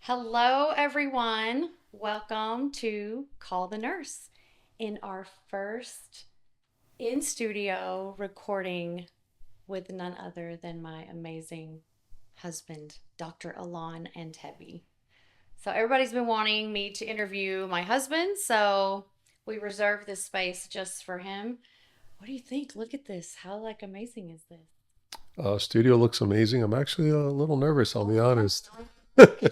Hello, everyone. Welcome to Call the Nurse in our first in studio recording with none other than my amazing husband, Dr. Alon Antebi. So, everybody's been wanting me to interview my husband, so we reserved this space just for him. What do you think? Look at this. How amazing is this? Studio looks amazing. I'm actually a little nervous, I'll be honest.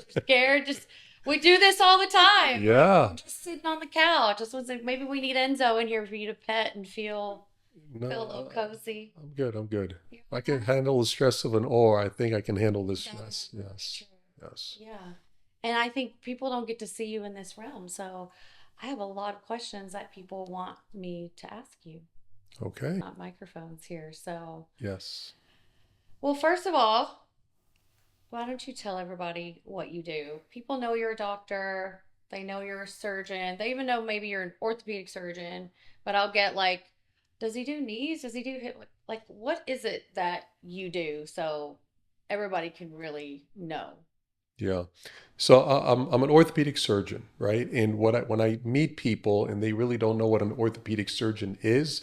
Scared. Just we do this all the time. Yeah. I'm just sitting on the couch. Just was like, maybe we need Enzo in here for you to pet and feel a little No, cozy. I'm good. I'm good. You If I okay? can handle the stress of an oar, I think I can handle this That is stress. very Yes. true. Yes. Yeah. And I think people don't get to see you in this realm. So I have a lot of questions that people want me to ask you. Okay. Not microphones here. So, Yes. well, first of all, why don't you tell everybody what you do? People know you're a doctor, they know you're a surgeon, they even know maybe you're an orthopedic surgeon, but I'll get does he do knees? Does he do hip? What is it that you do so everybody can really know? Yeah. So I'm an orthopedic surgeon, right? And when I meet people and they really don't know what an orthopedic surgeon is,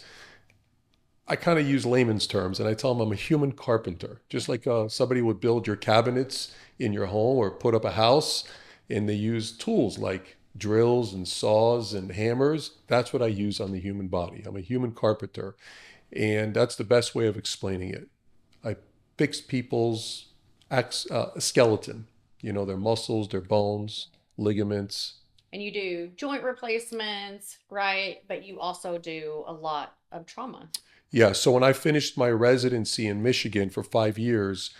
I kind of use layman's terms and I tell them I'm a human carpenter. Just like somebody would build your cabinets in your home or put up a house and they use tools like drills and saws and hammers. That's what I use on the human body. I'm a human carpenter. And that's the best way of explaining it. I fix people's skeleton, their muscles, their bones, ligaments. And you do joint replacements, right? But you also do a lot of trauma. Yeah, so when I finished my residency in Michigan for 5 years,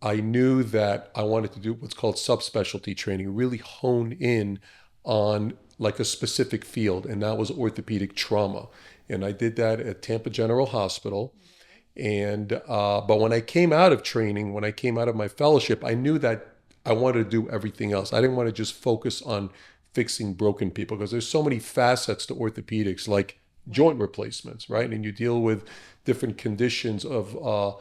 I knew that I wanted to do what's called subspecialty training, really hone in on like a specific field, and that was orthopedic trauma. And I did that at Tampa General Hospital. And but when I came out of training, when I came out of my fellowship, I knew that I wanted to do everything else. I didn't want to just focus on fixing broken people because there's so many facets to orthopedics, like Right. joint replacements, right? And you deal with different conditions of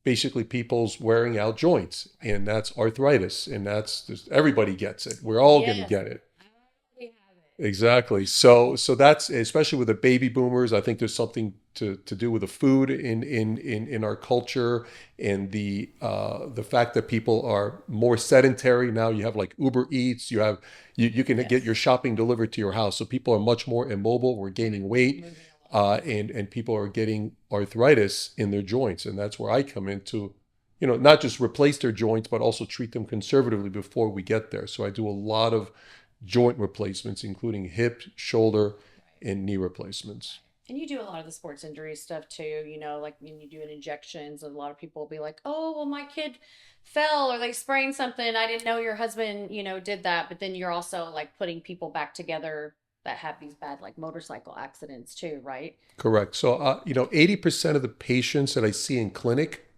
basically people's wearing out joints, and that's arthritis, and that's just, everybody gets it. We're all going to Yes. get it. I already have it. Exactly. So that's especially with the baby boomers. I think there's something to do with the food in our culture and the fact that people are more sedentary now. You have like Uber Eats. You can get your Yes. shopping delivered to your house. So people are much more immobile. We're gaining weight, Moving a lot. and people are getting arthritis in their joints, and that's where I come into. Not just replace their joints, but also treat them conservatively before we get there. So I do a lot of joint replacements, including hip, shoulder, Right. and knee replacements. And you do a lot of the sports injury stuff too, like when you do injections, a lot of people will be like, oh, well, my kid fell or they sprained something. I didn't know your husband, did that. But then you're also like putting people back together that have these bad motorcycle accidents too, right? Correct. So, 80% of the patients that I see in clinic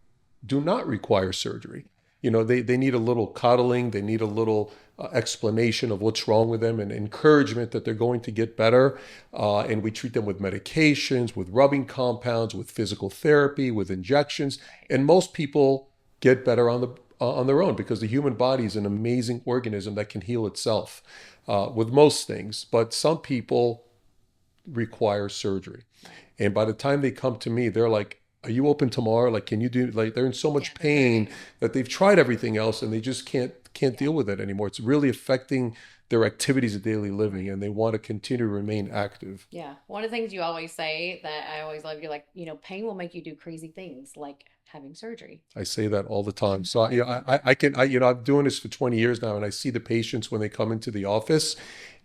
do not require surgery. They need a little coddling, they need a little explanation of what's wrong with them and encouragement that they're going to get better. And we treat them with medications, with rubbing compounds, with physical therapy, with injections. And most people get better on their own because the human body is an amazing organism that can heal itself with most things. But some people require surgery. Right. And by the time they come to me, they're like, are you open tomorrow? Like, can you do, like, they're in so Yeah, much they're very pain that they've tried everything else and they just can't yeah. deal with it anymore. It's really affecting their activities of daily living, Right. and they want to continue to remain active. Yeah. One of the things you always say that I always love, you're like, pain will make you do crazy things like having surgery. I say that all the time. So, I'm doing this for 20 years now, and I see the patients when they come into the office,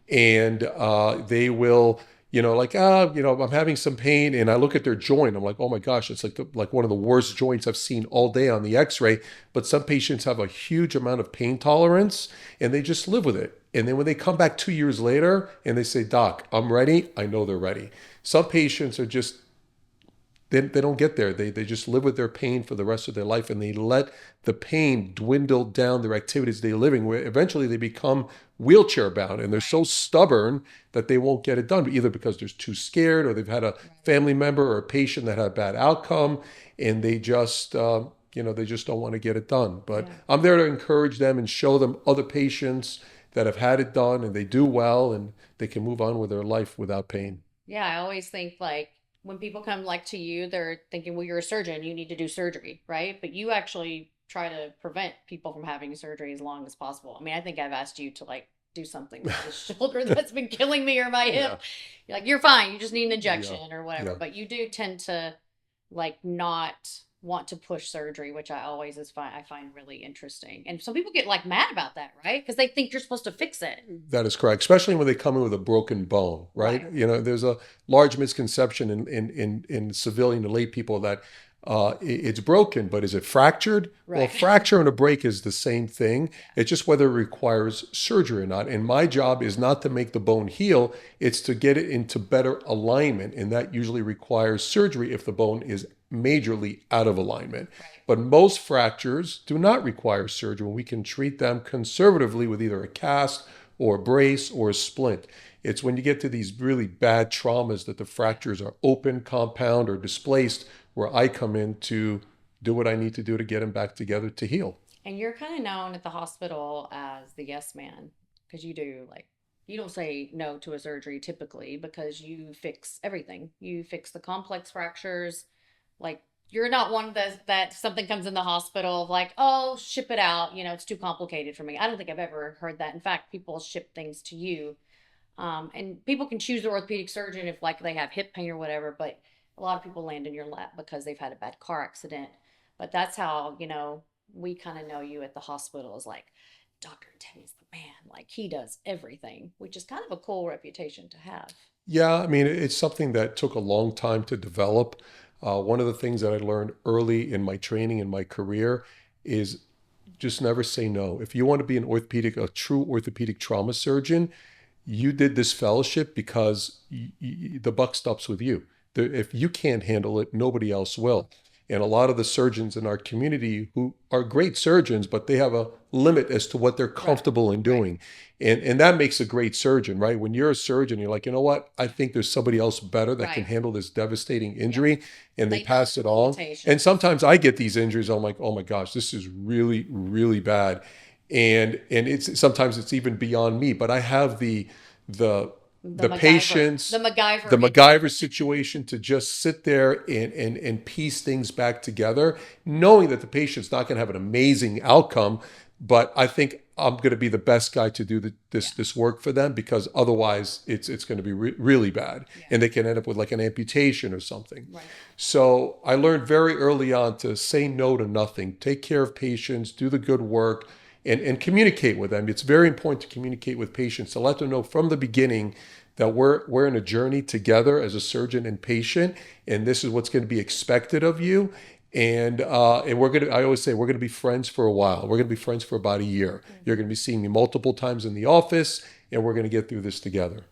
and they will, I'm having some pain, and I look at their joint. I'm like, oh my gosh, it's like one of the worst joints I've seen all day on the X-ray. But some patients have a huge amount of pain tolerance, and they just live with it. And then when they come back 2 years later and they say, Doc, I'm ready, I know they're ready. Some patients are just they don't get there. They just live with their pain for the rest of their life, and they let the pain dwindle down their activities they're living, where eventually they become wheelchair bound, and they're so Right. stubborn that they won't get it done, either because they're too scared or they've had a Right. family member or a patient that had a bad outcome, and they just they just don't want to get it done. But Yeah. I'm there to encourage them and show them other patients that have had it done and they do well and they can move on with their life without pain. Yeah, I always think like when people come like to you, they're thinking, well, you're a surgeon, you need to do surgery, right? But you actually try to prevent people from having surgery as long as possible. I mean, I think I've asked you to like do something with this shoulder that's been killing me or my hip. Yeah, You're like, you're fine, you just need an yeah, injection or whatever. yeah. But you do tend to like not want to push surgery, which I find really interesting. And some people get like mad about that, right? Because they think you're supposed to fix it. That is correct, especially when they come in with a broken bone, Right. right? There's a large misconception in civilian to lay people that it's broken, but is it fractured? Well, Right. fracture and a break is the same thing. It's just whether it requires surgery or not. And my job is not to make the bone heal, it's to get it into better alignment. And that usually requires surgery if the bone is majorly out of alignment. Right. But most fractures do not require surgery. We can treat them conservatively with either a cast or a brace or a splint. It's when you get to these really bad traumas that the fractures are open, compound, or displaced where I come in to do what I need to do to get them back together to heal. And you're kind of known at the hospital as the yes man because you do like you don't say no to a surgery typically because you fix everything. You fix the complex fractures. Like you're not one that something comes in the hospital of like, oh, ship it out. It's too complicated for me. I don't think I've ever heard that. In fact, people ship things to you. And people can choose the orthopedic surgeon if like they have hip pain or whatever, but a lot of people land in your lap because they've had a bad car accident. But that's how, we kind of know you at the hospital is like, Dr. Antebi's the man. Like he does everything, which is kind of a cool reputation to have. Yeah, I mean, it's something that took a long time to develop. One of the things that I learned early in my training in my career is just never say no. If you want to be a true orthopedic trauma surgeon, you did this fellowship because the buck stops with you. If you can't handle it, nobody else will. And a lot of the surgeons in our community who are great surgeons, but they have a limit as to what they're Right. comfortable in Right. doing. And that makes a great surgeon, right? When you're a surgeon, you're like, you know what? I think there's somebody else better that can Right. handle this devastating Yeah. injury, and they They know pass the it on. And limitations. sometimes I get these injuries, I'm like, oh my gosh, this is really, really bad. And it's sometimes it's even beyond me, but I have the The the MacGyver. The patience, the MacGyver in you. MacGyver situation to just sit there and piece things back together, knowing that the patient's not going to have an amazing outcome, but I think I'm going to be the best guy to do Yeah. this work for them because otherwise it's going to be really bad Yeah. and they can end up with like an amputation or something. Right. So I learned very early on to say no to nothing, take care of patients, do the good work, and communicate with them. It's very important to communicate with patients to let them know from the beginning that we're in a journey together as a surgeon and patient, and this is what's going to be expected of you. And we're gonna. I always say we're gonna be friends for a while. We're gonna be friends for about a year. You're gonna be seeing me multiple times in the office, and we're gonna get through this together.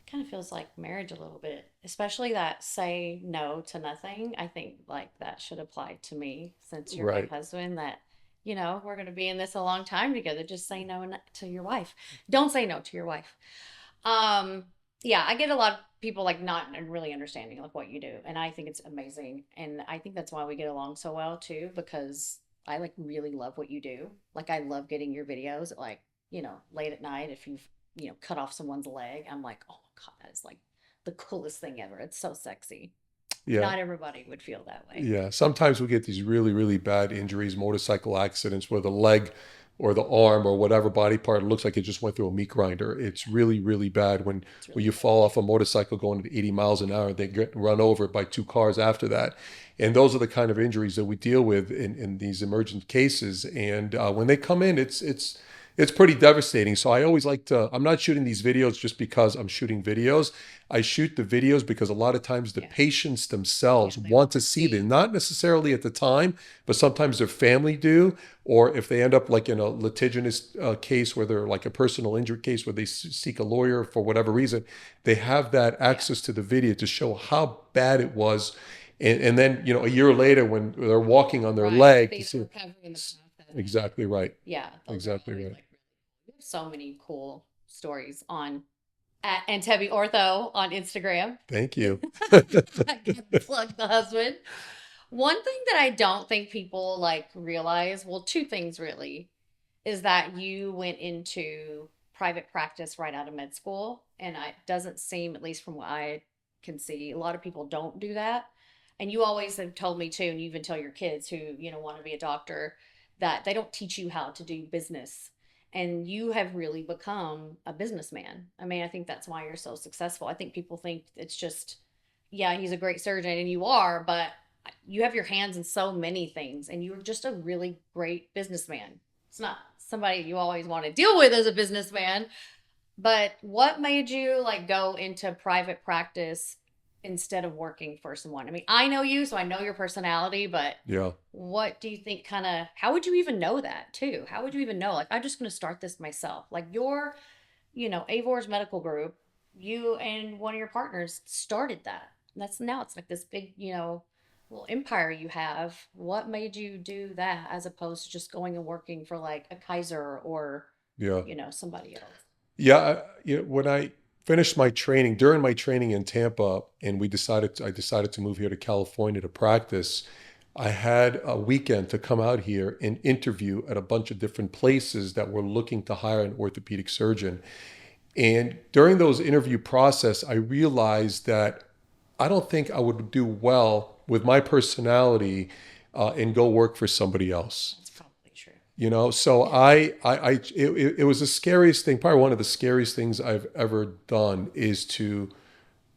Kind of feels like marriage a little bit, especially that say no to nothing. I think like that should apply to me since you're my Right. husband, that, we're going to be in this a long time together. Just say no to your wife. Don't say no to your wife. Um, yeah, I get a lot of people like not really understanding like what you do, and I think it's amazing. And I think that's why we get along so well too, because I like really love what you do. Like I love getting your videos at like, late at night if you've, cut off someone's leg. I'm like, oh my God, that is like the coolest thing ever. It's so sexy. Yeah. Not everybody would feel that way. Yeah, sometimes we get these really, really bad injuries, motorcycle accidents where the leg or the arm or whatever body part looks like it just went through a meat grinder. It's really, really bad It's when really you bad. fall off a motorcycle going at 80 miles an hour, they get run over by two cars after that. And those are the kind of injuries that we deal with in these emergent cases. And when they come in, it's pretty devastating. So I always like to, I'm not shooting these videos just because I'm shooting videos. I shoot the videos because a lot of times the Yeah. patients Yeah, themselves they want want to to see them, see. not necessarily at the time, but sometimes their family do. Or if they end up like in a litigious case where they're like a personal injury case where they seek a lawyer for whatever reason, they have that Yeah. access to the video to show how bad it was. And then, a year later when they're walking on their Right. leg, to See the see, recovery in the process. exactly right. Yeah, those are Exactly always right. like we have so many cool stories on at Antebi Ortho on Instagram. Thank you. I can plug the husband. One thing that I don't think people like realize, well, two things really, is that you went into private practice right out of med school. And it doesn't seem, at least from what I can see, a lot of people don't do that. And you always have told me too, and you even tell your kids who, want to be a doctor, that they don't teach you how to do business. And you have really become a businessman. I mean, I think that's why you're so successful. I think people think it's just, yeah, he's a great surgeon, and you are, but you have your hands in so many things, and you're just a really great businessman. It's not somebody you always want to deal with as a businessman, but what made you like go into private practice instead of working for someone? I mean, I know you, so I know your personality, but Yeah. what do you think kind of, how would you even know that too? How would you even know, like, I'm just going to start this myself? Like, your, Avor's Medical Group, you and one of your partners started that. And that's now it's like this big, little empire you have. What made you do that as opposed to just going and working for like a Kaiser or, Yeah. somebody else? Yeah, when I finished my training, during my training in Tampa, and I decided to move here to California to practice. I had a weekend to come out here and interview at a bunch of different places that were looking to hire an orthopedic surgeon. And during those interview process, I realized that I don't think I would do well with my personality and go work for somebody else. That's probably true. So Yeah. it was the scariest thing, probably one of the scariest things I've ever done is to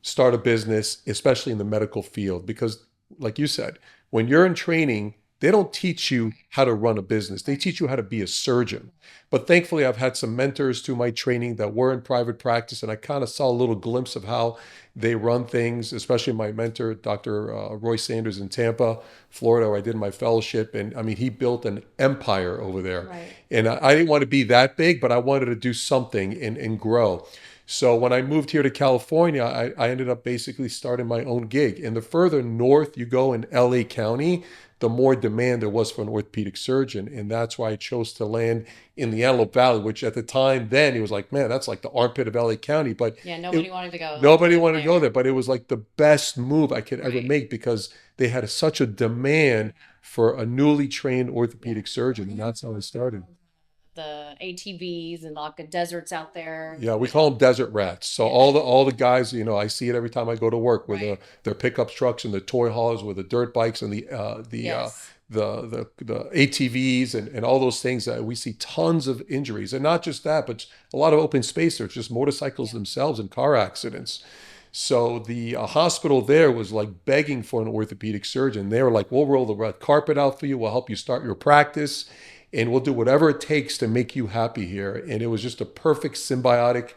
start a business, especially in the medical field, because like you said, when you're in training, they don't teach you how to run a business. They Right. teach you how to be a surgeon. But thankfully, I've had some mentors through my training that were in private practice, and I kind of saw a little glimpse of how they run things, especially my mentor, Dr. Roy Sanders in Tampa, Florida, where I did my fellowship. And I mean, he built an empire over there. Right. And I didn't want to be that big, but I wanted to do something and grow. So when I moved here to California, I ended up basically starting my own gig. And the further north you go in LA County, the more demand there was for an orthopedic surgeon. And that's why I chose to land in the Antelope Valley, which at the time then it was like, man, that's like the armpit of LA County. But Yeah, it, nobody wanted to go nobody live wanted to go there. there. But it was like the best move I could ever Right. make because they had such a demand for a newly trained Yeah. orthopedic surgeon. We And have that's how I started. the ATVs and like the deserts out there. Yeah, we call them desert rats. So Yeah. all the guys, I see it every time I go to work with Right. their pickup trucks and the toy haulers with the dirt bikes and Yes. the ATVs and all those things that we see tons of injuries. And not just that, but a lot of open space there. It's just motorcycles Yeah. themselves and car accidents. So the hospital there was like begging for an orthopedic surgeon. They were like, "We'll roll the red carpet out for you. We'll help you start your practice, and we'll do whatever it takes to make you happy here." And it was just a perfect symbiotic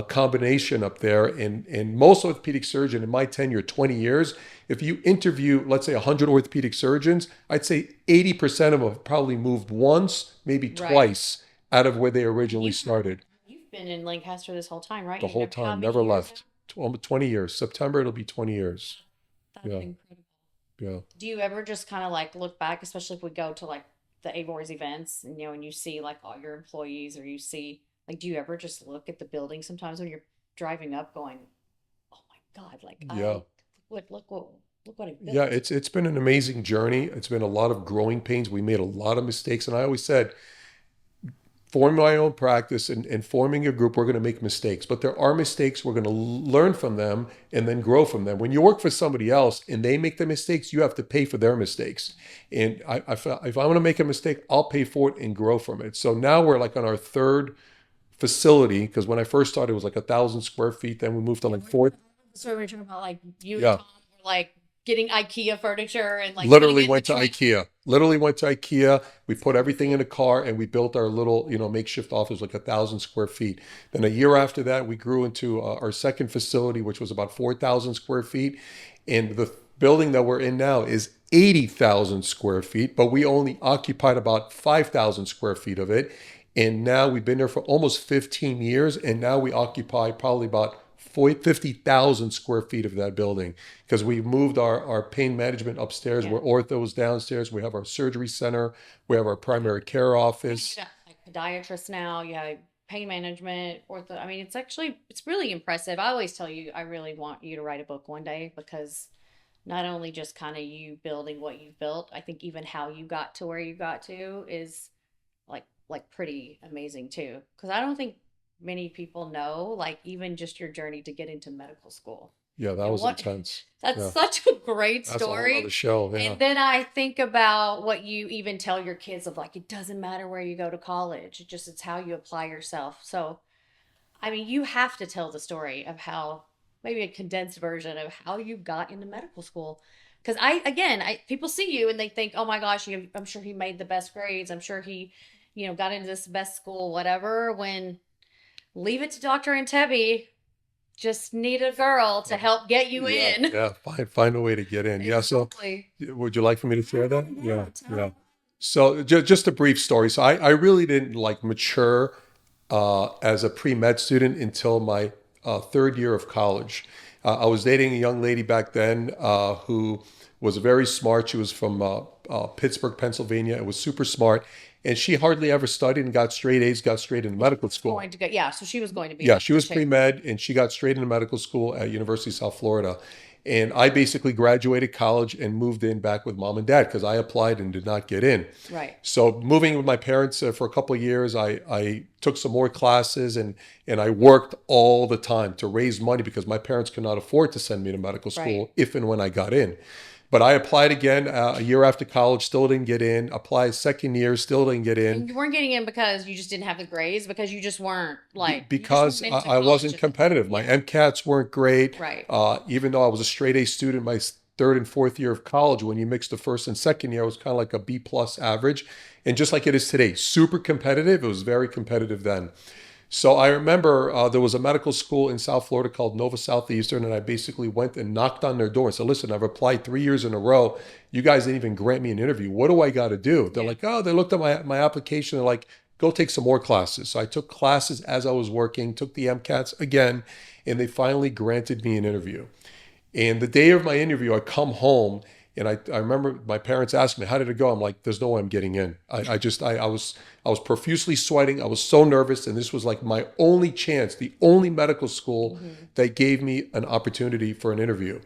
combination up there. And most orthopedic surgeon in my tenure, 20 years, if you interview, let's say 100 orthopedic surgeons, I'd say 80% of them have probably moved once, maybe Right. twice out of where they And originally started. you've been in Lancaster this whole time, right? The You've whole never, how time, many never years now? left. Almost 20 years. September, it'll be 20 years. That's Yeah, incredible. yeah. Do you ever just kind of like look back, especially if we go to like the Avor's events and and you see like all your employees, or you see like, do you ever just look at the building sometimes when you're driving up going, oh my God, like Yeah. look what I Yeah, built. it's been an amazing journey. It's been a lot of growing pains. We made a lot of mistakes. And I always said, forming my own practice and forming a group, we're going to make mistakes. But there are mistakes. We're going to learn from them and then grow from them. When you work for somebody else and they make the mistakes, you have to pay for their mistakes. And I felt if I want to make a mistake, I'll pay for it and grow from it. So now we're like on our third facility because when I first started, it was like 1,000 square feet. Then we moved to like four. So we're talking about like you and Yeah, Tom were like getting IKEA furniture and like putting literally it in the went to trailer. IKEA. Literally went to IKEA. We It's put everything in crazy. a car and we built our little, makeshift office, like 1,000 square feet. Then a year after that, we grew into our second facility, which was about 4,000 square feet. And the building that we're in now is 80,000 square feet, but we only occupied about 5,000 square feet of it. And now we've been there for almost 15 years. And now we occupy probably about 50,000 square feet of that building because we moved our pain management upstairs. Yeah. We're orthos downstairs. We have our surgery center. We have our primary care Yeah, you office. got like podiatrists now, you have pain management, ortho. I mean, it's really impressive. I always tell you, I really want you to write a book one day because not only just kind of you building what you've built, I think even how you got to where you got to is like pretty amazing too. Because I don't think many people know, like even just your journey to get into medical school. Yeah, that And was what intense. that's Yeah, such a great that's a whole nother story. show. Yeah. And then I think about what you even tell your kids of like it doesn't matter where you go to college. It's how you apply yourself. So I mean, you have to tell the story of how, maybe a condensed version of how you got into medical school. Because people see you and they think, oh my gosh, I'm sure he made the best grades. I'm sure he, got into this best school, whatever. When leave it to Dr. Antebi, just need a girl to help get you Yeah, in. yeah. Find a way to get in. Yeah. So, Exactly. would you like for me to share that? Yeah, Yeah, yeah. tell. So, just a brief story. So, I really didn't like mature as a pre-med student until my third year of college. I was dating a young lady back then who was very smart. She was from Pittsburgh, Pennsylvania, and was super smart. And she hardly ever studied and got straight A's, got straight into medical school. Going to go, yeah. So she was going to be Yeah, like she that was too. pre-med and she got straight into medical school at University of South Florida. And I basically graduated college and moved in back with mom and dad because I applied and did not get in. Right. So moving with my parents for a couple of years, I took some more classes and I worked all the time to raise money because my parents could not afford to send me to medical Right. school if and when I got in. But I applied again a year after college, still didn't get in. Applied second year, still didn't get in And you weren't getting in because you just didn't have the grades, because you just weren't like you just weren't because into I college wasn't at the competitive. My yeah. MCATs weren't great. Right. Even though I was a straight A student, my third and fourth year of college, when you mix the first and second year, it was kind of like a B plus average. And just like it is today, super competitive. It was very competitive then. So I remember there was a medical school in South Florida called Nova Southeastern, and I basically went and knocked on their door and said, "Listen, I've applied 3 years in a row. You guys didn't even grant me an interview. What do I got to do?" They're Yeah. like, "Oh," they looked at my application. They're like, "Go take some more classes." So I took classes as I was working, took the MCATs again, and they finally granted me an interview. And the day of my interview, I come home and I remember my parents asked me, "How did it go?" I'm like, "There's no way I'm getting in." I was profusely sweating. I was so nervous. And this was like my only chance, the only medical school Hmm. that gave me an opportunity for an interview.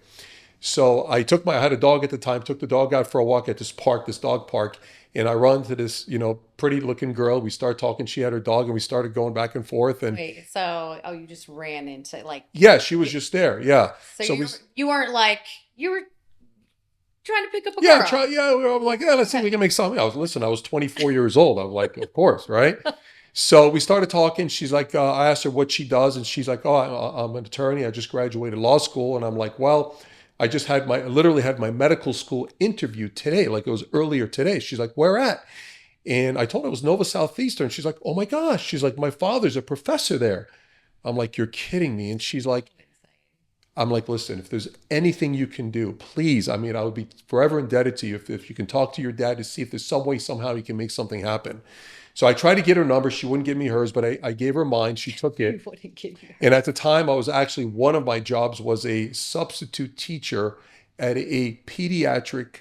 So I had a dog at the time, took the dog out for a walk at this park, this dog park, and I run to this, pretty looking girl. We start talking. She had her dog and we started going back and forth. And Wait, so you just ran into like yeah, she was y- just there. Yeah. so So we, you weren't like you were trying to pick up a yeah, girl. yeah. I'm like, yeah, let's see if we Okay. can make something. I was 24 years old. I was like, of course, right? So we started talking. She's like, I asked her what she does, and she's like, "Oh, I'm an attorney. I just graduated law school." And I'm like, "Well, I literally had my medical school interview today. Like it was earlier today." She's like, "Where at?" And I told her it was Nova Southeastern. She's like, "Oh my gosh." She's like, "My father's a professor there." I'm like, "You're kidding me." And I'm like, "Listen, if there's anything you can do, please. I mean, I would be forever indebted to you if you can talk to your dad to see if there's some way, somehow you can make something happen." So I tried to get her number. She wouldn't give me hers, but I gave her mine. She took You it. wouldn't give you And her. at the time, I was actually, one of my jobs was a substitute teacher at a pediatric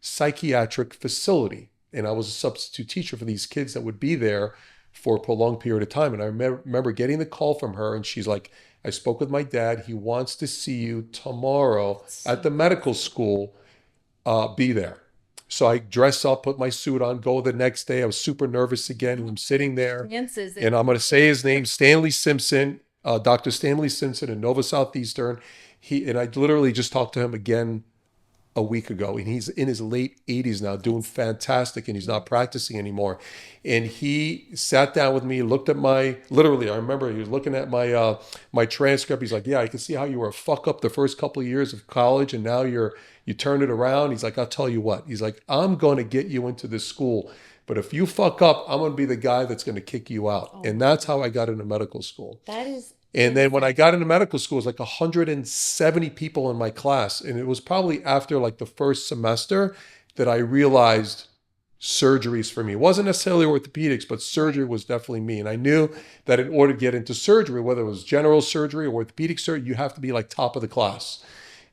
psychiatric facility. And I was a substitute teacher for these kids that would be there for a prolonged period of time. And I remember getting the call from her, and she's like, "I spoke with my dad. He wants to see you tomorrow That's at so the medical crazy. school. Be there." So I dress up, put my suit on, go the next day. I was super nervous again. And I'm sitting there, Chances and it I'm going to say his name, Stanley Simpson, Dr. Stanley Simpson in Nova Southeastern. I literally just talked to him again a week ago, and he's in his late 80s now, doing that's fantastic, and he's not practicing anymore. And he sat down with me, looked at my, literally, I remember he was looking at my transcript. He's like, "Yeah, I can see how you were a fuck up the first couple of years of college, and now you turned it around." He's like, "I'll tell you what." He's like, "I'm going to get you into this school, but if you fuck up, I'm going to be the guy that's going to kick you out." oh And my that's how I gosh. got into medical school. That is And then when I insane. got into medical school, it was like 170 people in my class. And it was probably after like the first semester that I realized surgeries for me. It wasn't necessarily orthopedics, but Right. surgery was definitely me. And I knew that in order to get into surgery, whether it was general surgery or orthopedic surgery, you have to be like top of the class.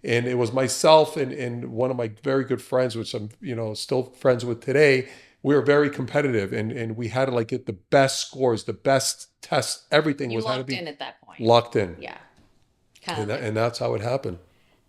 And it was myself and one of my very good friends, which I'm, still friends with today. We were very competitive and we had to like get the best scores, the best tests, everything You was had to locked be in at that point. locked in. Yeah. Kind And of like that's how it happened.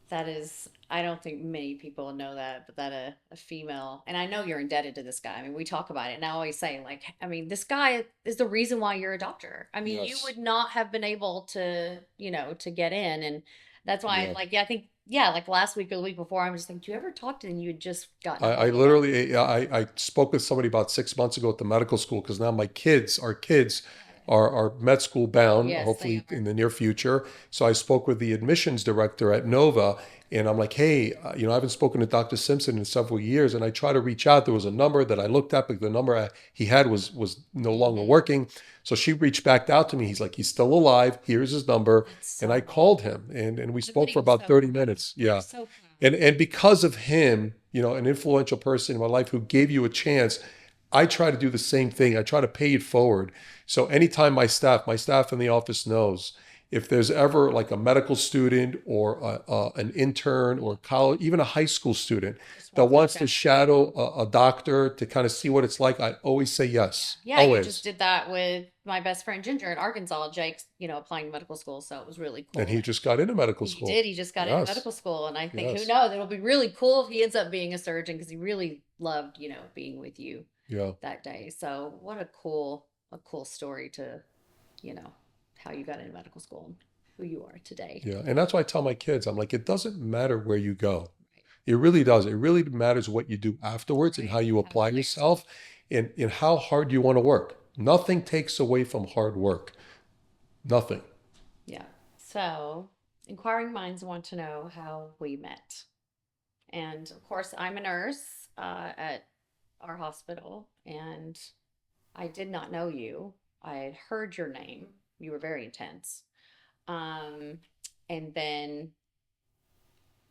that is. I don't think many people know that, but that a female, and I know you're indebted to this guy. I mean, we talk about it, and I always say, like, I mean, this guy is the reason why you're a doctor. I mean, you Yes. would not have been able to, to get in, and that's why, Yeah. like, yeah, I think, yeah, like last week or the week before, I'm just thinking, do you ever talk to him? You had just gotten a I hold of him. literally I spoke with somebody about 6 months ago at the medical school because now my kids, our kids, Right. are med school bound, Yes, they hopefully are. in the near future. So I spoke with the admissions director at Nova, and I'm like, hey, I haven't spoken to Dr. Simpson in several years, and I tried to reach out. There was a number that I looked at, but the number he had was no longer Hmm. working. So she reached back out to me. He's like, he's still alive. Here's his number, That's and so I cool. called him, and we I bet spoke he for was about so 30 proud. minutes. Yeah. So proud. And because of him, an influential person in my life who gave you a chance, I try to do the same thing. I try to pay it forward. So anytime my staff in the office knows if there's ever like a medical student or an intern or college, even a high school student Just that wants to wants to chat. shadow a doctor to kind of see what it's like, I always say Yeah. yes. Yeah, you just Always. did that with my best friend Ginger in Arkansas. Jake's, applying to medical school, so it was really And cool. he And just got into medical he school. did, he just got into Yes. medical school. And I think, who Yes. knows, it'll be really cool if he ends up being a surgeon because he really loved, being with you Yeah. that day. So what a cool story to, you know, how you got into medical school and who you are today. Yeah. And that's why I tell my kids, I'm like, it doesn't matter where you go. Right. It really does. It really matters what you do afterwards and Right. how you How you apply apply yourself. yourself and how hard you want to work. Nothing takes away from hard work. Nothing. Yeah. So inquiring minds want to know how we met. And of course, I'm a nurse at our hospital, and I did not know you. I had heard your name. You were very intense. Um, and then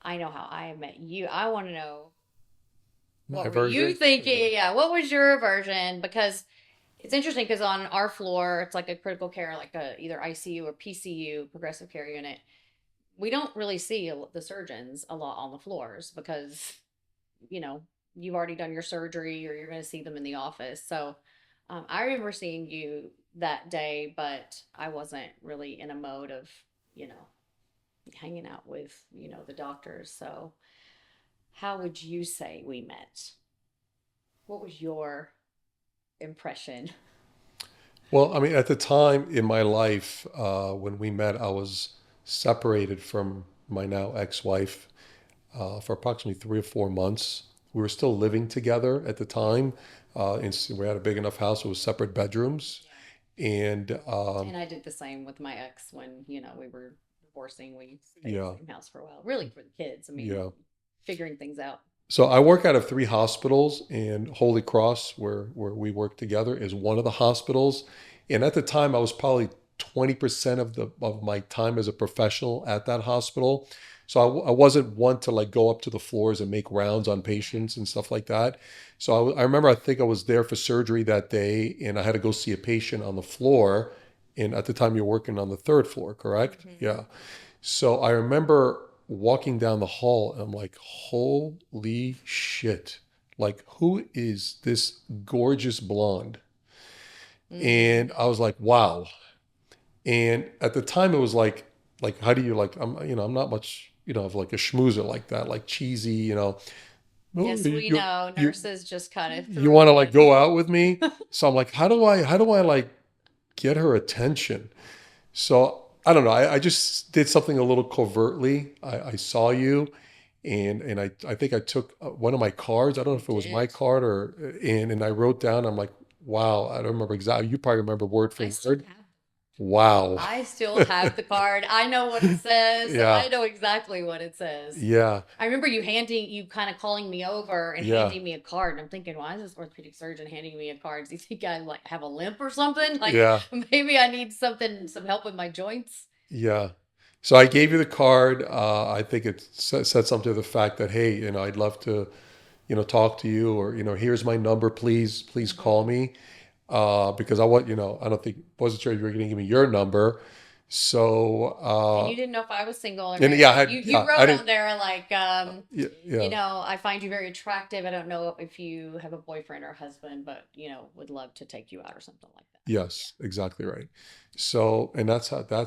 I know how I met you. I want to know, My what were you version. thinking? Yeah, what was your version? Because it's interesting because on our floor, it's like a critical care, like a either ICU or PCU, progressive care unit. We don't really see the surgeons a lot on the floors because you know, you've already done your surgery or you're going to see them in the office. So I remember seeing you that day, but I wasn't really in a mode of, you know, hanging out with, the doctors. So how would you say we met? What was your impression? Well, I mean, at the time in my life, when we met, I was separated from my now ex-wife for approximately 3 or 4 months. We were still living together at the time. We had a big enough house, it was separate bedrooms. Yeah. And And I did the same with my ex when, we were divorcing. We stayed in the yeah, same house for a while, really for the kids. I mean, yeah. figuring things out. So I work out of three hospitals, and Holy Cross, where we work together, is one of the hospitals. And at the time, I was probably 20% of my time as a professional at that hospital. So I wasn't one to like go up to the floors and make rounds on Right. patients and stuff like that. So I remember I think I was there for surgery that day, and I had to go see a patient on the floor. And at the time, you're working on the third floor, correct? Hmm. Yeah. So I remember walking down the hall and I'm like, holy shit. Like, who is this gorgeous blonde? Hmm. And I was like, wow. And at the time it was like, how do you like, I'm not much, of like a schmoozer like that, like cheesy, oh, Yes, we know you, nurses just kind of you throw want to you like in. go out with me? So I'm like, how do I like get her attention? So I don't know. I just did something a little covertly. I saw you, and I think I took one of my cards. I don't know You if it was my did. card or and I wrote down. I'm like, wow. I don't remember exactly. You probably remember word for I still word. have Wow. I still have the card. I know what it says. Yeah. I know exactly what it says. Yeah. I remember you kind of calling me over and Yeah. handing me a card. And I'm thinking, why is this orthopedic surgeon handing me a card? Does he think I like have a limp or something? Like Yeah. maybe I need some help with my joints. Yeah. So I gave you the card. I think it said something to the fact that, hey, I'd love to, talk to you, or, here's my number. Please call Hmm. me. Because I don't think, wasn't sure if you were going to give me your number. So, And you didn't know if I was single or and married. yeah, You I wrote didn't, on there like, yeah, yeah, I find you very attractive. I don't know if you have a boyfriend or husband, but would love to take you out or something like that. Yeah. yes, exactly right. So, and that's how I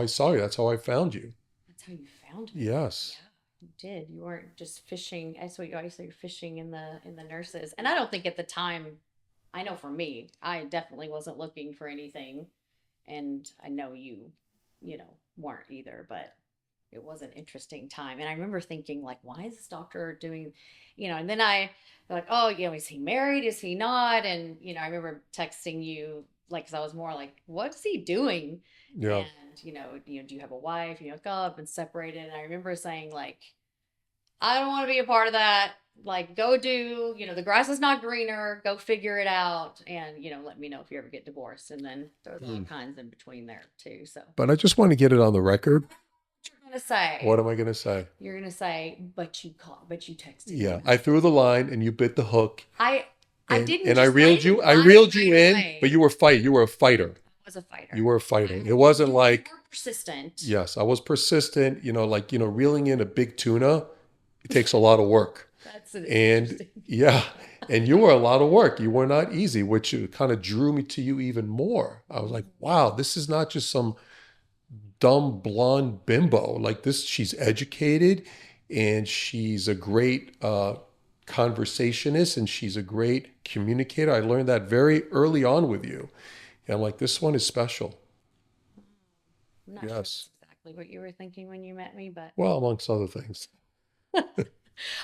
saw you. That's how I found you. That's how you found me. Yeah, Yes. you did. You weren't just fishing. That's what you always say, you're fishing in the nurses. And I don't think at the time, I know for me, I definitely wasn't looking for anything. And I know you know, weren't either, but it was an interesting time. And I remember thinking, like, why is this doctor doing, and then like, oh, is he married? Is he not? And, I remember texting you, like, because I was more like, what's he doing? Yeah. And, do you have a wife? Oh, I've been separated. And I remember saying, like, I don't want to be a part of that. Like, go do, the grass is not greener. Go figure it out. And, let me know if you ever get divorced. And then there's all Mm. kinds in between there, too. So, But I just want to get it on the record. what you're going to say? What am I going to say? You're going to say, but you texted Yeah, me. I threw the line and you bit the hook, I, I didn't and I just, I reeled you. didn't I line reeled you right in, but away. you were fight. You were a fighter. I was a You fighter. were a fighter. It wasn't You like, were persistent. yes, I was persistent. Like reeling in a big tuna. It takes a lot of work, That's an and interesting. yeah, and you were a lot of work. You were not easy, which kind of drew me to you even more. I was like, wow, this is not just some dumb blonde bimbo. Like this, she's educated and she's a great conversationist and she's a great communicator. I learned that very early on with you. And I'm like, this one is special. I'm not sure Yes. that's exactly what you were thinking when you met me, but Well, amongst other things.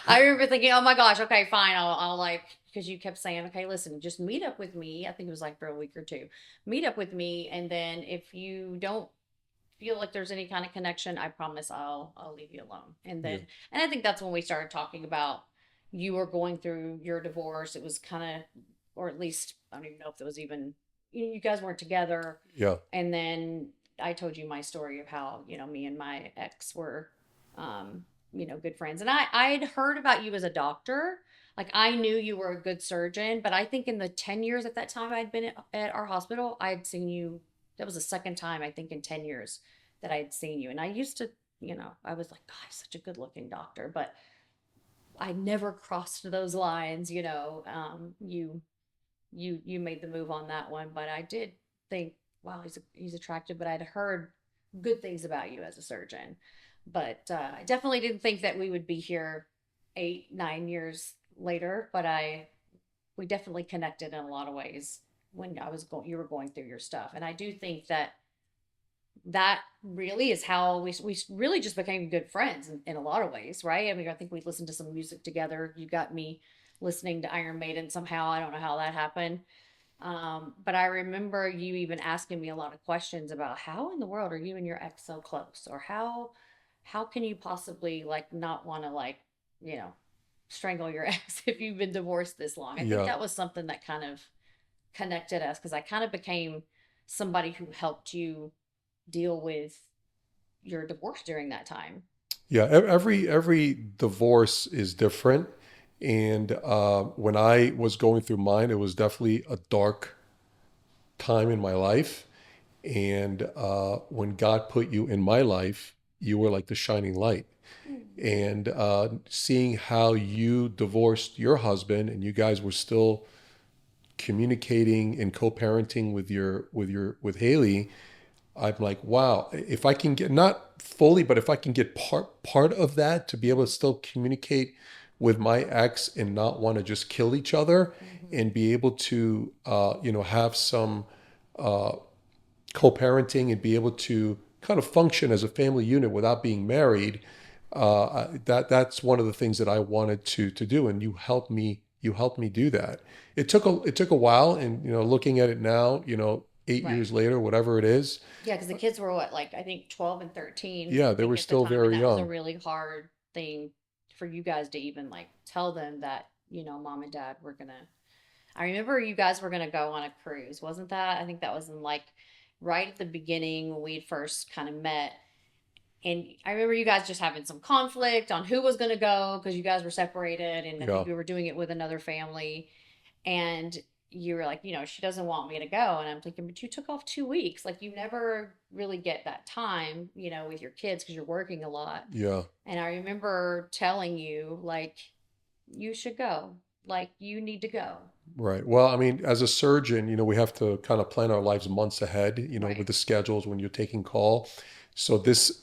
I remember thinking, oh my gosh, okay, fine. I'll like, because you kept saying, okay, listen, just meet up with me. I think it was like for a week or two. Meet up with me. And then if you don't feel like there's any kind of connection, I promise I'll leave you alone. Yeah. And I think that's when we started talking about you were going through your divorce. It was kind of, or at least, I don't even know if it was even, you guys weren't together. Yeah. And then I told you my story of how, me and my ex were, um, good friends. And I'd heard about you as a doctor. Like I knew you were a good surgeon, but I think in the 10 years at that time I'd been at our hospital, I'd seen you. That was the second time I think in 10 years that I had seen you. And I used to, I was like, God, he's such a good looking doctor, but I never crossed those lines, you made the move on that one, but I did think, wow, he's attractive. But I'd heard good things about you as a surgeon, but I definitely didn't think that we would be here 8, 9 years later. But we definitely connected in a lot of ways when you were going through your stuff, and I do think that really is how we really just became good friends in a lot of ways, right? I mean, I think we listened to some music together. You got me listening to Iron Maiden somehow. I don't know how that happened. But I remember you even asking me a lot of questions about how in the world are you and your ex so close, or how can you possibly like not want to like, you know, strangle your ex if you've been divorced this long. I think Yeah. that was something that kind of connected us because I kind of became somebody who helped you deal with your divorce during that time. Yeah. Every divorce is different. And when I was going through mine, it was definitely a dark time in my life. And when God put you in my life, you were like the shining light. Mm. And seeing how you divorced your husband and you guys were still communicating and co-parenting with Haley, I'm like, wow, if I can get not fully, but if I can get part of that to be able to still communicate with my ex and not want to just kill each other Mm-hmm. and be able to have some uh, co-parenting and be able to kind of function as a family unit without being married, that's one of the things that I wanted to do, and you helped me do that. It took a while, and looking at it now, 8 years Right. later, whatever it is, Yeah, because the kids were what, like I think 12 and 13, yeah, I they think were at the still time, and very that was a young. really hard thing for you guys to even like tell them that, mom and dad were gonna. I remember you guys were gonna go on a cruise, wasn't that? I think that was in like right at the beginning when we first kind of met. And I remember you guys just having some conflict on who was gonna go because you guys were separated, and I Yeah, think we were doing it with another family. And you were like, she doesn't want me to go. And I'm thinking, but you took off 2 weeks. Like, you never really get that time, with your kids because you're working a lot. yeah, And I remember telling you, like, you should go. Like, you need to go. right. Well, I mean, as a surgeon, we have to kind of plan our lives months ahead, with Right. the schedules when you're taking call. So this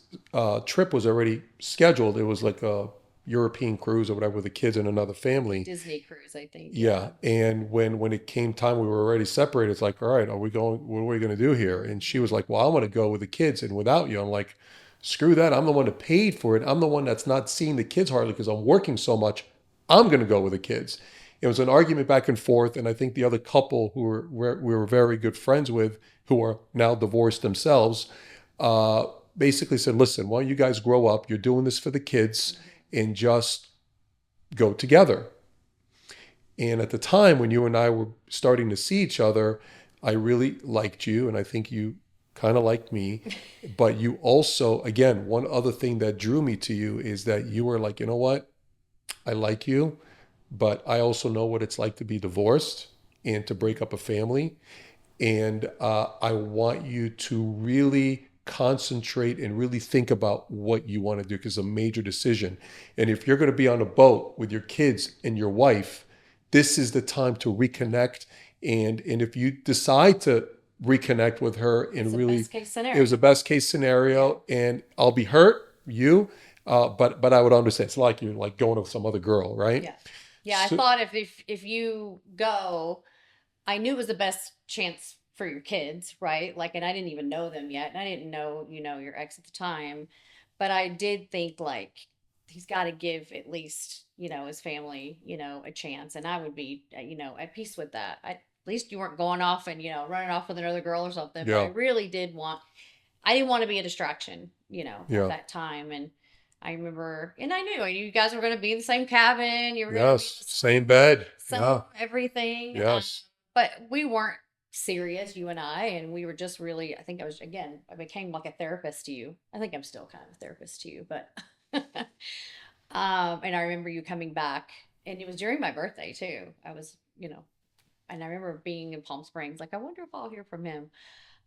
trip was already scheduled. It was like a European cruise or whatever with the kids and another Like a family. Disney cruise, I think. Yeah, Yeah. and when it came time, we were already separated. It's like, all right, are we going? What are we going to do here? And she was like, well, I want to go with the kids and without you. I'm like, screw that. I'm the one that paid for it. I'm the one that's not seeing the kids hardly because I'm working so much. I'm going to go with the kids. It was an argument back and forth, and I think the other couple we were very good friends with, who are now divorced themselves, uh, basically said, listen, why don't you guys grow up? You're doing this for the kids, Mhm. and just go together. And at the time when you and I were starting to see each other, I really liked you, and I think you kind of liked me. But you also, again, one other thing that drew me to you is that you were like, you know what? I like you, but I also know what it's like to be divorced and to break up a family. And I want you to really concentrate and really think about what you want to do because it's a major decision. And if you're going to be on a boat with your kids and your wife, this is the time to reconnect. And if you decide to reconnect with her It's and a really, best case it was scenario. a best case Yeah. scenario, and I'll be hurt, you, but I would understand. It's like you're like going with some other girl, right? Yeah. Yeah. I So, thought if you go, I knew it was the best chance for your kids, right? Like, and I didn't even know them yet. And I didn't know, your ex at the time. But I did think, like, he's got to give at least, his family, a chance. And I would be, at peace with that. At least you weren't going off and, running off with another girl or something. But I yeah, really I didn't want to be a distraction, at yeah, that time. And I remember, and I knew you guys were going to be in the same cabin. You were going to be in yes, same bed, the same yeah, everything. yes. But we weren't serious, you and I, and we were just really, I think I became like a therapist to you. I think I'm still kind of a therapist to you, but, and I remember you coming back, and it was during my birthday too. And I remember being in Palm Springs, like, I wonder if I'll hear from him.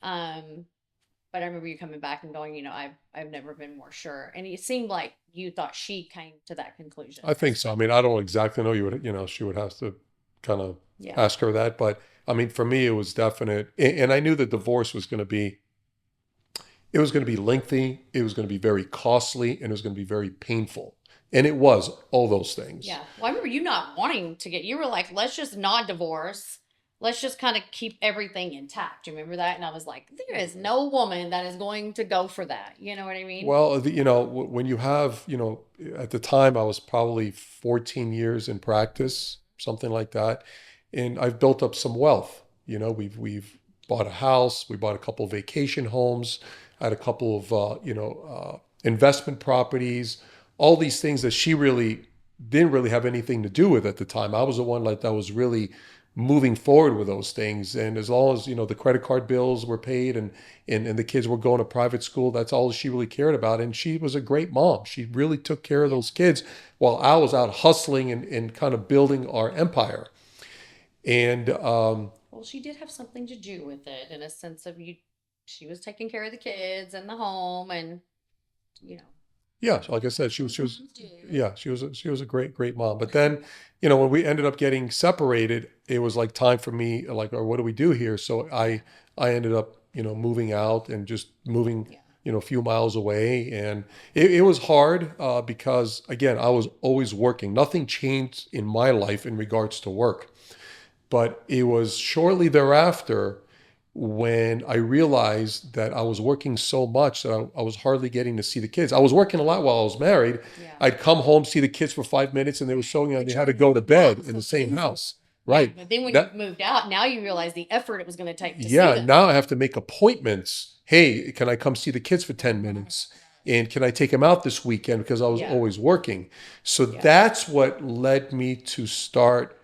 Um, but I remember you coming back and going, I've never been more sure. And it seemed like you thought she came to that conclusion I as think so. I well. mean, I don't exactly know. She would have to kind of Yeah. ask her that. But I mean, for me, it was definite. And I knew the divorce was going to be, it was going to be lengthy. It was going to be very costly and it was going to be very painful. And it was all those things. Yeah. Well, I remember you not wanting to you were like, let's just not divorce. Let's just kind of keep everything intact. Do you remember that? And I was like, there is no woman that is going to go for that. You know what I mean? Well, when you have, at the time I was probably 14 years in practice, something like that, and I've built up some wealth. We've bought a house, we bought a couple of vacation homes, I had a couple of investment properties, all these things that she really didn't really have anything to do with at the time. I was the one like that was really moving forward with those things, and as long as the credit card bills were paid and the kids were going to private school. That's all she really cared about. And she was a great mom. She really took care of Yeah. those kids while I was out hustling and kind of building our empire. And Well, she did have something to do with it in a sense of she was taking care of the kids and the home and, you know, yeah, so like I said, she was moms do. yeah, she was a great mom. But then, when we ended up getting separated, it was like time for me, like, or what do we do here? So Yeah. I ended up, moving out and just moving, Yeah. a few miles away. And it was hard because again, I was always working. Nothing changed in my life in regards to work. But it was shortly thereafter when I realized that I was working so much that I was hardly getting to see the kids. I was working a lot while I was married. Yeah. I'd come home, see the kids for 5 minutes, and they were showing me they Which had to was go to bed in the same amazing. house. Yeah. Right. But then when you That moved out, now you realize the effort it was going to take to see yeah, them. now I have to make appointments. Hey, can I come see the kids for 10 minutes? And can I take them out this weekend because I was Yeah. always working. So Yeah. that's what led me to start,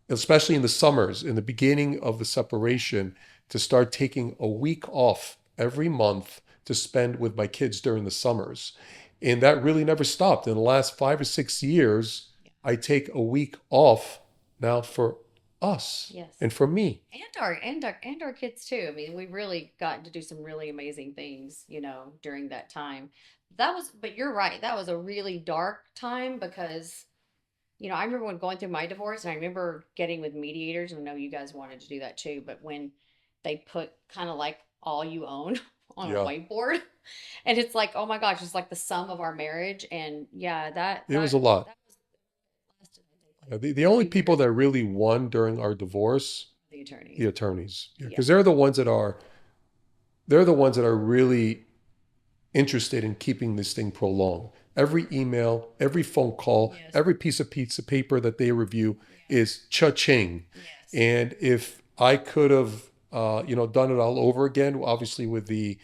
especially in the summers, in the beginning of the separation, to start taking a week off every month to spend with my kids during the summers. And that really never stopped. In the last 5 or 6 years, I take a week off now for us Yes. and for me. And our kids too. I mean, we really got to do some really amazing things, during that time. But you're right. That was a really dark time because, I remember when going through my divorce, and I remember getting with mediators, and I know you guys wanted to do that too, but when they put kind of like all you own on a Yeah. whiteboard. And it's like, oh my gosh, it's like the sum of our marriage. And yeah, It was a lot. that was lasted, I think, like The a only few people years, that really won during our divorce, the attorneys. the attorneys. Yeah, Yeah. because they're the ones that are really interested in keeping this thing prolonged. Every email, every phone call, Yes. every piece of paper that they review Yeah. is cha-ching. Yes. And if I could have, done it all over again, obviously with the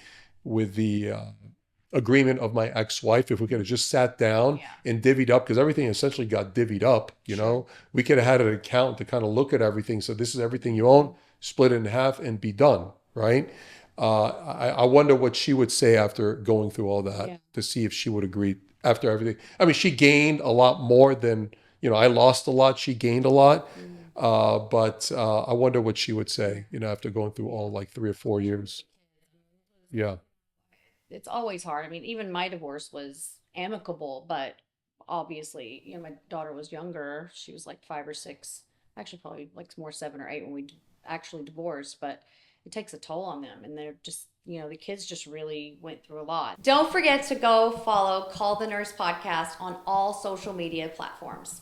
agreement of my ex-wife, if we could have just sat down Yeah. and divvied up, because everything essentially got divvied up, Sure. we could have had an account to kind of look at everything. So this is everything you own, split it in half, and be done, right? I wonder what she would say after going through all that Yeah. to see if she would agree after everything. I mean, she gained a lot more than, I lost a lot, she gained a lot. Mm. But I wonder what she would Yeah. say, after going through Yeah. all like 3 or 4 years. Yeah. It's always hard. I mean, even my divorce was amicable, but obviously, my daughter was younger. She was like 5 or 6, actually, probably like more 7 or 8 when we actually divorced, but it takes a toll on them. And they're just, the kids just really went through a lot. Don't forget to go follow Call the Nurse podcast on all social media platforms.